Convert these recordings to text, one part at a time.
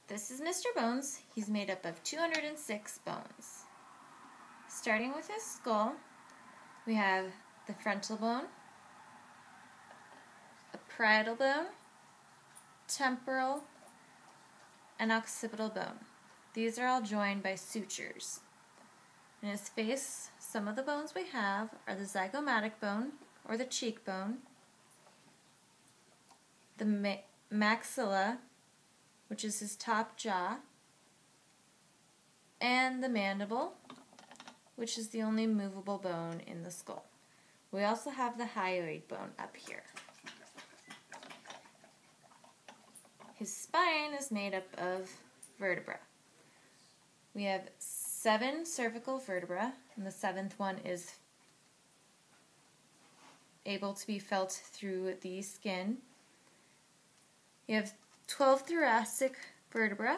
This is Mr. Bones. He's made up of 206 bones. Starting with his skull, we have the frontal bone, a parietal bone, temporal, and occipital bone. These are all joined by sutures. In his face, some of the bones we have are the zygomatic bone, or the cheekbone, the maxilla, which is his top jaw, and the mandible, which is the only movable bone in the skull. We also have the hyoid bone up here. His spine is made up of vertebrae. We have 7 cervical vertebrae, and the 7th one is able to be felt through the skin. You have 12 thoracic vertebrae,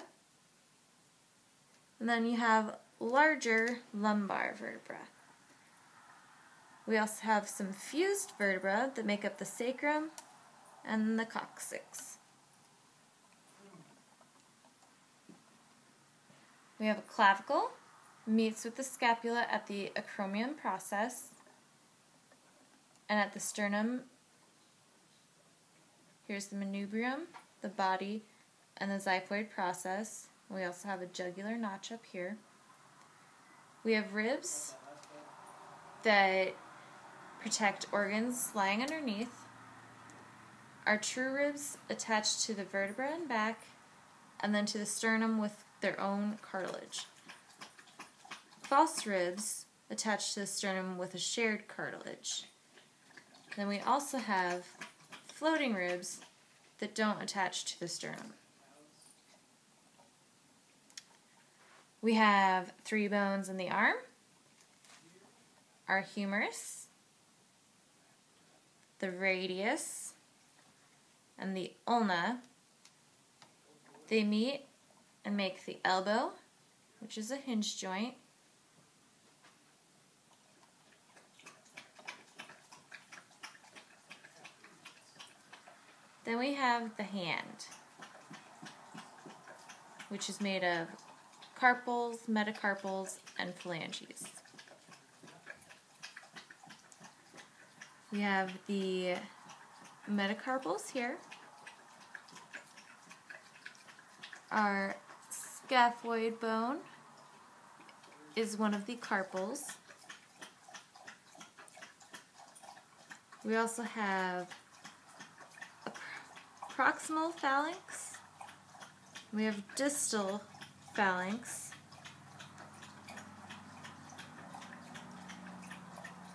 and then you have larger lumbar vertebrae. We also have some fused vertebrae that make up the sacrum and the coccyx. We have a clavicle, meets with the scapula at the acromion process, and at the sternum, here's the manubrium, the body, and the xiphoid process. We also have a jugular notch up here. We have ribs that protect organs lying underneath. Our true ribs attach to the vertebra and back, and then to the sternum with their own cartilage. False ribs attach to the sternum with a shared cartilage. Then we also have floating ribs that don't attach to the sternum. We have 3 bones in the arm, our humerus, the radius, and the ulna. They meet and make the elbow, which is a hinge joint. Then we have the hand, which is made of carpals, metacarpals, and phalanges. We have the metacarpals here. Our scaphoid bone is one of the carpals. We also have a proximal phalanx. We have distal phalanx.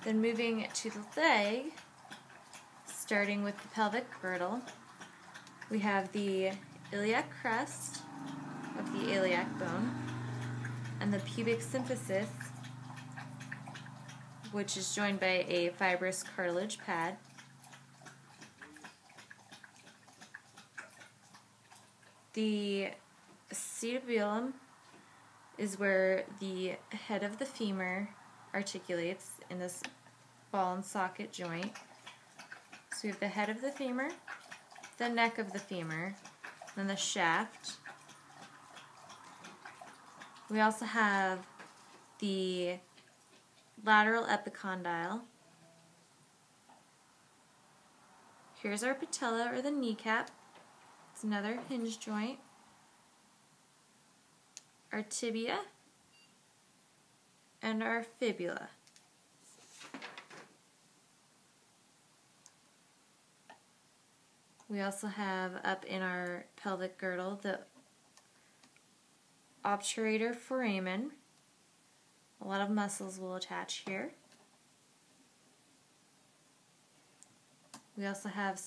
Then moving to the leg, starting with the pelvic girdle, we have the iliac crest of the iliac bone and the pubic symphysis, which is joined by a fibrous cartilage pad. The acetabulum is where the head of the femur articulates in this ball and socket joint. So we have the head of the femur, the neck of the femur, then the shaft. We also have the lateral epicondyle. Here's our patella, or the kneecap. It's another hinge joint. Our tibia and our fibula. We also have up in our pelvic girdle the obturator foramen. A lot of muscles will attach here. We also have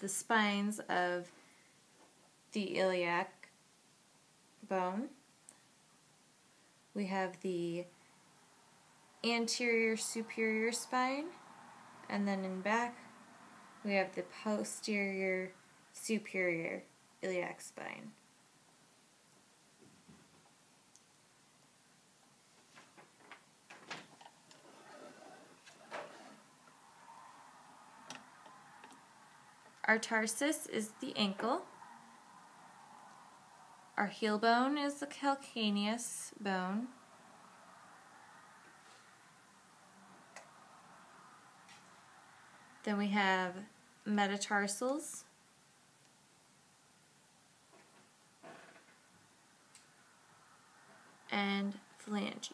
the spines of the iliac bone. We have the anterior superior spine, and then in back we have the posterior superior iliac spine. Our tarsus is the ankle. Our heel bone is the calcaneus bone. Then we have metatarsals. And phalanges.